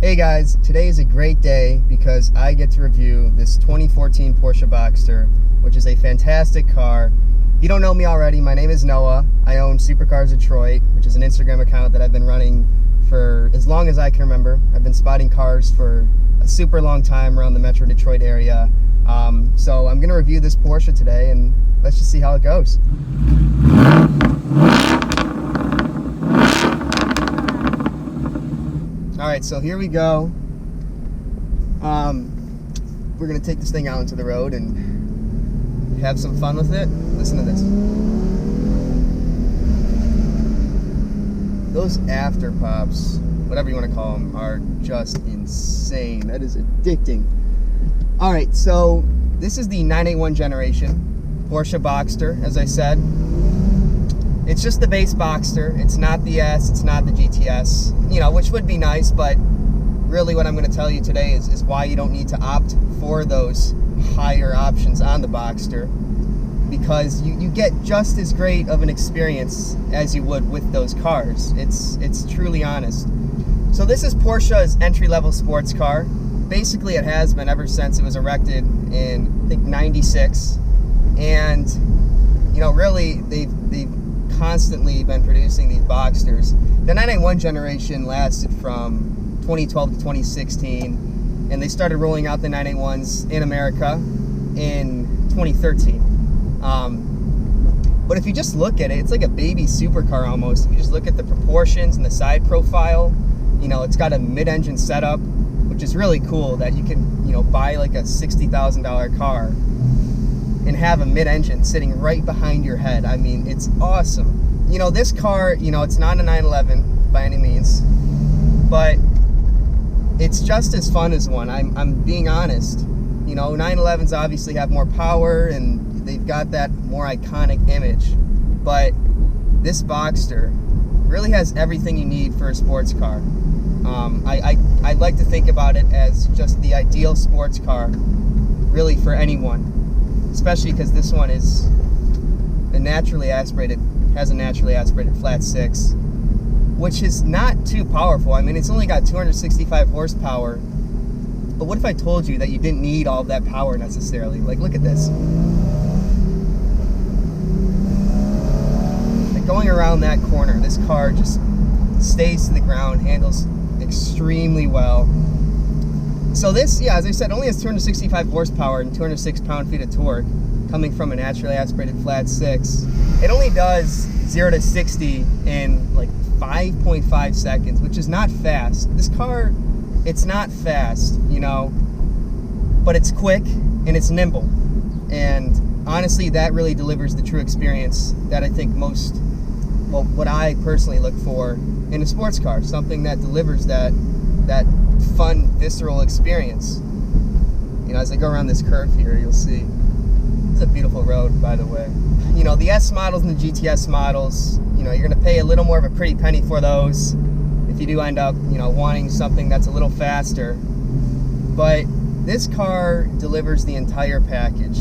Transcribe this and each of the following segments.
Hey guys, today is a great day because I get to review this 2014 Porsche Boxster, which is a fantastic car. If you don't know me already, my name is Noah. I own Supercars Detroit, which is an Instagram account that I've been running for as long as I can remember. I've been spotting cars for a super long time around the Metro Detroit area. So I'm going to review this Porsche today, and let's just see how it goes. Alright, so here we go. We're going to take this thing out into the road and have some fun with it. Listen to this. Those after pops, whatever you want to call them, are just insane. That is addicting. Alright, so this is the 981 generation Porsche Boxster, as I said. It's just the base Boxster. It's not the S, it's not the GTS, you know, which would be nice, but really what I'm going to tell you today is why you don't need to opt for those higher options on the Boxster, because you get just as great of an experience as you would with those cars. It's truly honest. So this is Porsche's entry-level sports car. Basically, it has been ever since it was erected in, I think, 96. And, you know, really, they've constantly been producing these Boxsters. The 991 generation lasted from 2012 to 2016, and they started rolling out the 981s in America in 2013. But if you just look at it, it's like a baby supercar almost. If you just look at the proportions and the side profile, you know, it's got a mid-engine setup, which is really cool that you can, you know, buy like a $60,000 car and have a mid-engine sitting right behind your head. I mean, it's awesome. You know, this car, you know, it's not a 911 by any means, but it's just as fun as one. I'm being honest. You know, 911s obviously have more power and they've got that more iconic image, but this Boxster really has everything you need for a sports car. I like to think about it as just the ideal sports car, really, for anyone. Especially because this one is has a naturally aspirated flat six, which is not too powerful. I mean, it's only got 265 horsepower. But what if I told you that you didn't need all of that power necessarily? Like, look at this. Like, going around that corner, this car just stays to the ground, handles extremely well. So this, yeah, as I said, only has 265 horsepower and 206 pound-feet of torque, coming from a naturally aspirated flat six. It only does 0 to 60 in like 5.5 seconds, which is not fast. This car, it's not fast, you know, but it's quick and it's nimble. And honestly, that really delivers the true experience that I think most, well, what I personally look for in a sports car, something that delivers that fun, visceral experience. You know, as I go around this curve here, you'll see it's a beautiful road, by the way. You know, the S models and the GTS models, you know, you're going to pay a little more of a pretty penny for those if you do end up, you know, wanting something that's a little faster. But this car delivers the entire package.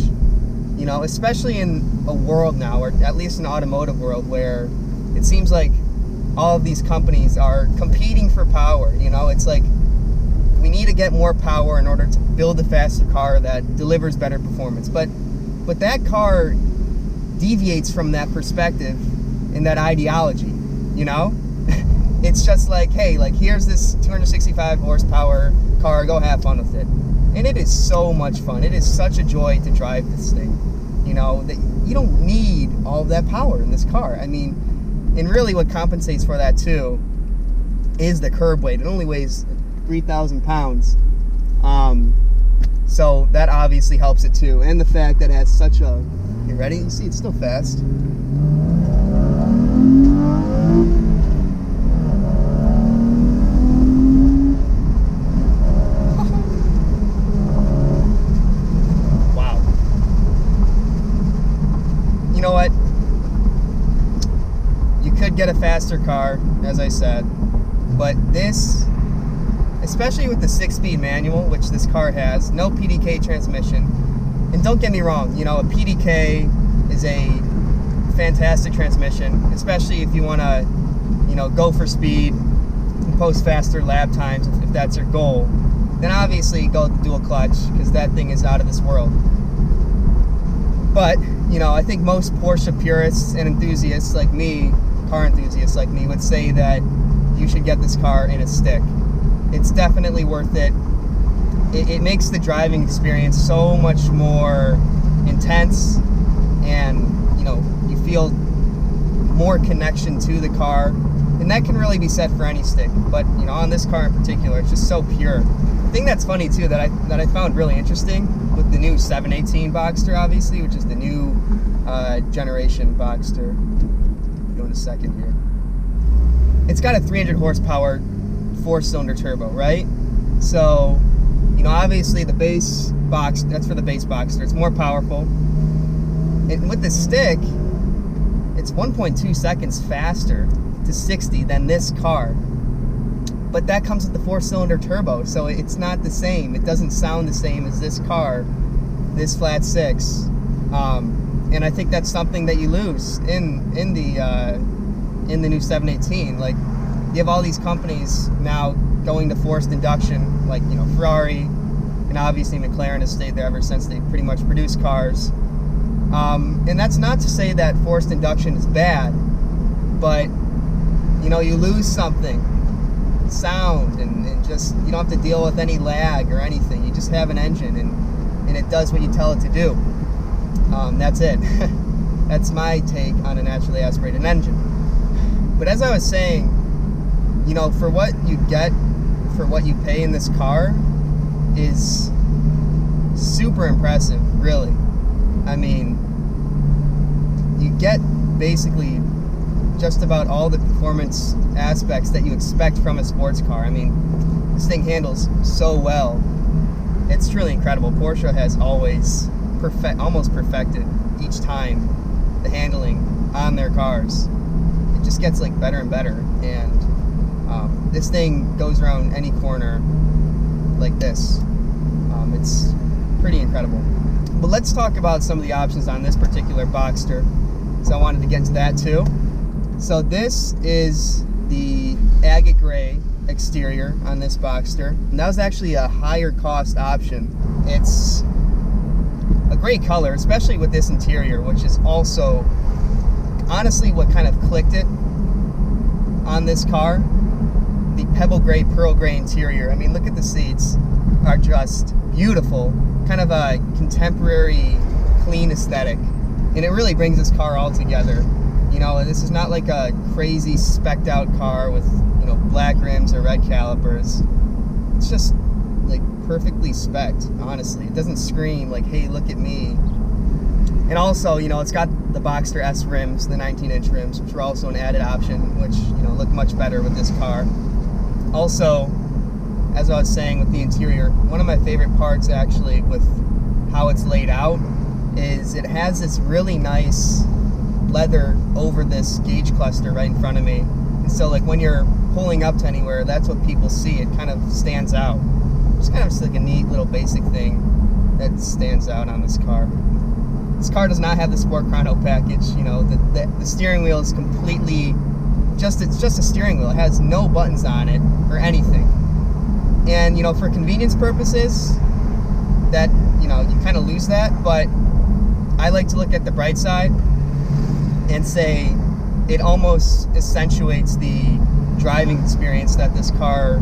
You know, especially in a world now, or at least an automotive world, where it seems like all of these companies are competing for power. You know, it's like we need to get more power in order to build a faster car that delivers better performance. But that car deviates from that perspective and that ideology, you know? It's just like, hey, like, here's this 265 horsepower car, go have fun with it. And it is so much fun. It is such a joy to drive this thing. You know, that you don't need all of that power in this car. I mean, and really what compensates for that too is the curb weight. It only weighs 3,000 pounds. So that obviously helps it too. And the fact that it has such a, you ready? You see, it's still fast. Wow. You know what? You could get a faster car, as I said, but this, especially with the 6-speed manual, which this car has, no PDK transmission. And don't get me wrong, you know, a PDK is a fantastic transmission, especially if you want to, you know, go for speed and post faster lap times. if that's your goal, then obviously go with the dual clutch, because that thing is out of this world. But, you know, I think most Porsche purists and enthusiasts like me, car enthusiasts like me, would say that you should get this car in a stick. It's definitely worth it. It makes the driving experience so much more intense, and, you know, you feel more connection to the car, and that can really be said for any stick, but, you know, on this car in particular, it's just so pure. The thing that's funny too, that I found really interesting with the new 718 Boxster, obviously, which is the new generation Boxster. Go in a second here. It's got a 300 horsepower 4-cylinder turbo, right? So, you know, obviously the base box, that's for the base Boxster, it's more powerful. And with the stick, it's 1.2 seconds faster to 60 than this car. But that comes with the 4-cylinder turbo, so it's not the same. It doesn't sound the same as this car, this flat six. And I think that's something that you lose in the new 718. Like, you have all these companies now going to forced induction, like, you know, Ferrari, and obviously McLaren has stayed there ever since they pretty much produced cars. And that's not to say that forced induction is bad, but, you know, you lose something, sound, and just, you don't have to deal with any lag or anything. You just have an engine, and it does what you tell it to do. That's it. That's my take on a naturally aspirated engine. But as I was saying, you know, for what you get, for what you pay in this car is super impressive, really. I mean, you get basically just about all the performance aspects that you expect from a sports car. I mean, this thing handles so well. It's truly incredible. Porsche has always almost perfected each time the handling on their cars. It just gets like better and better, and this thing goes around any corner like this. It's pretty incredible. But let's talk about some of the options on this particular Boxster. So I wanted to get into that too. So this is the agate gray exterior on this Boxster, and that was actually a higher cost option. It's a great color, especially with this interior, which is also honestly what kind of clicked it on this car. The pebble gray, pearl gray interior. I mean, look at the seats, are just beautiful. Kind of a contemporary, clean aesthetic, and it really brings this car all together. You know, this is not like a crazy spec'd out car with, you know, black rims or red calipers. It's just like perfectly spec'd, honestly. It doesn't scream like, hey, look at me. And also, you know, it's got the Boxster S rims, the 19-inch rims, which are also an added option, which, you know, look much better with this car. Also, as I was saying with the interior, one of my favorite parts actually with how it's laid out is it has this really nice leather over this gauge cluster right in front of me. And so like when you're pulling up to anywhere, that's what people see. It kind of stands out. It's kind of just like a neat little basic thing that stands out on this car. This car does not have the Sport Chrono package. You know, the steering wheel is completely it's just a steering wheel. It has no buttons on it or anything. And, you know, for convenience purposes, that, you know, you kind of lose that, but I like to look at the bright side and say it almost accentuates the driving experience that this car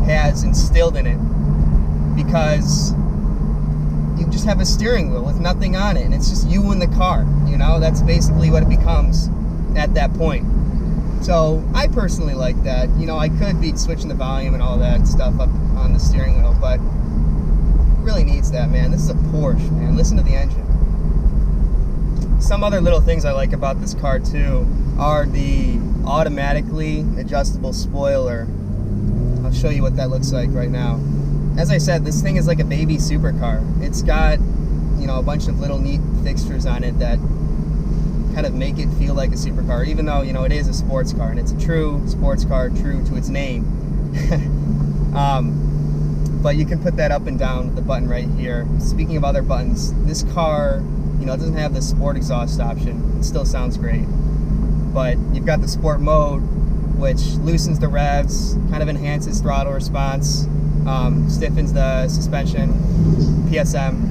has instilled in it, because you just have a steering wheel with nothing on it, and it's just you and the car. You know, that's basically what it becomes at that point. So I personally like that. You know, I could be switching the volume and all that stuff up on the steering wheel, but it really needs that, man. This is a Porsche, man. Listen to the engine. Some other little things I like about this car too are the automatically adjustable spoiler. I'll show you what that looks like right now. As I said, this thing is like a baby supercar. It's got, you know, a bunch of little neat fixtures on it that kind of make it feel like a supercar, even though, you know, it is a sports car, and it's a true sports car, true to its name. But you can put that up and down with the button right here. Speaking of other buttons, this car, you know, it doesn't have the sport exhaust option. It still sounds great. But you've got the sport mode, which loosens the revs, kind of enhances throttle response, stiffens the suspension, PSM.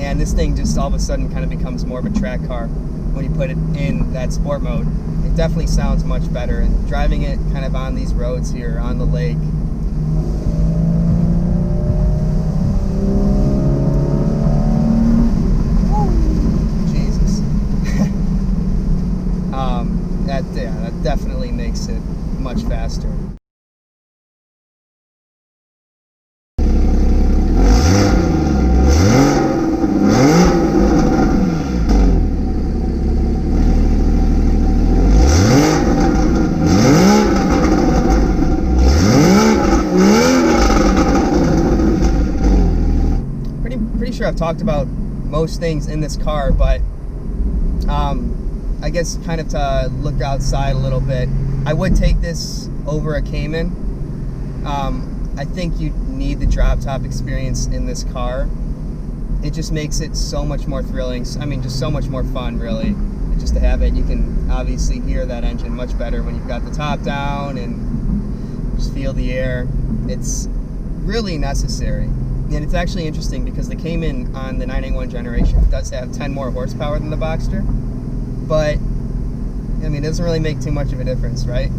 And this thing just all of a sudden kind of becomes more of a track car when you put it in that sport mode. It definitely sounds much better, and driving it kind of on these roads here on the lake, Jesus, that definitely makes it much faster. Pretty sure I've talked about most things in this car, but I guess kind of to look outside a little bit, I would take this over a Cayman. I think you need the drop top experience in this car. It just makes it so much more thrilling. I mean, just so much more fun, really, just to have it. You can obviously hear that engine much better when you've got the top down and just feel the air. It's really necessary. And it's actually interesting because the Cayman on the 981 generation does have 10 more horsepower than the Boxster, but I mean, it doesn't really make too much of a difference, right?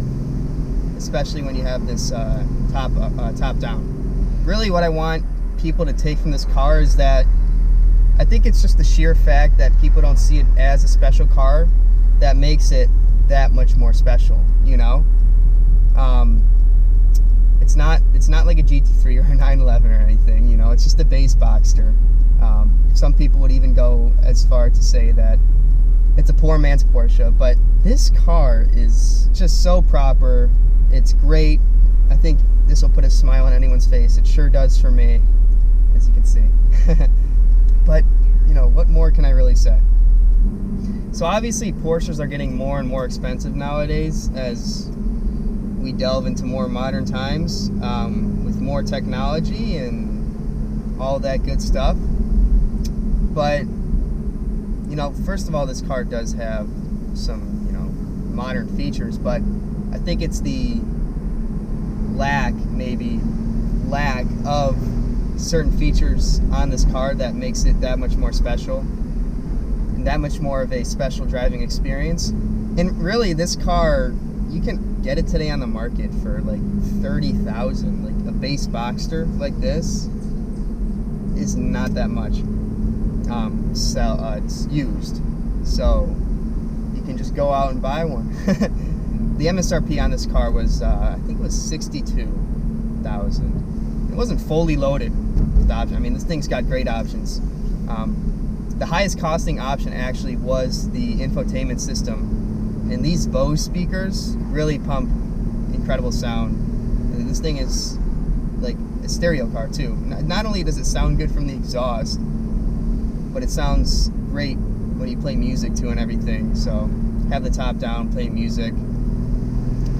Especially when you have this top down. Really, what I want people to take from this car is that I think it's just the sheer fact that people don't see it as a special car that makes it that much more special, you know? It's not like a GT3 or a 911 or anything, you know, it's just a base Boxster. Some people would even go as far to say that it's a poor man's Porsche, but this car is just so proper. It's great. I think this will put a smile on anyone's face. It sure does for me, as you can see. But, you know, what more can I really say? So obviously Porsches are getting more and more expensive nowadays as we delve into more modern times, with more technology and all that good stuff. But, you know, first of all, this car does have some, you know, modern features, but I think it's the lack of certain features on this car that makes it that much more special and that much more of a special driving experience. And really, this car, you can get it today on the market for like $30,000. Like a base Boxster like this is not that much. It's used, so you can just go out and buy one. The MSRP on this car was I think it was $62,000. It wasn't fully loaded with options. I mean, this thing's got great options. The highest costing option actually was the infotainment system, and these Bose speakers really pump incredible sound. And this thing is like a stereo car too. Not only does it sound good from the exhaust, but it sounds great when you play music too and everything. So have the top down, play music,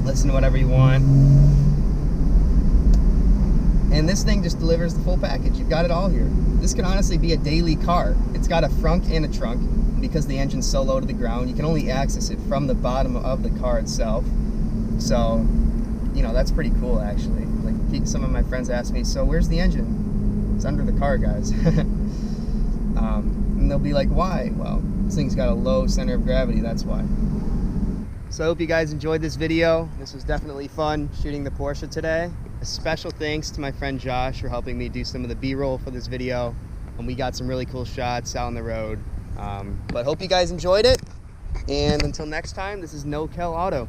listen to whatever you want. And this thing just delivers the full package. You've got it all here. This could honestly be a daily car. It's got a frunk and a trunk. Because the engine's so low to the ground, you can only access it from the bottom of the car itself. So, you know, that's pretty cool actually. Like, some of my friends ask me, so where's the engine? It's under the car, guys. And they'll be like, why? Well, this thing's got a low center of gravity, that's why. So I hope you guys enjoyed this video. This was definitely fun shooting the Porsche today. A special thanks to my friend Josh for helping me do some of the B-roll for this video. And we got some really cool shots out on the road. But hope you guys enjoyed it. And until next time, this is No Kel Auto.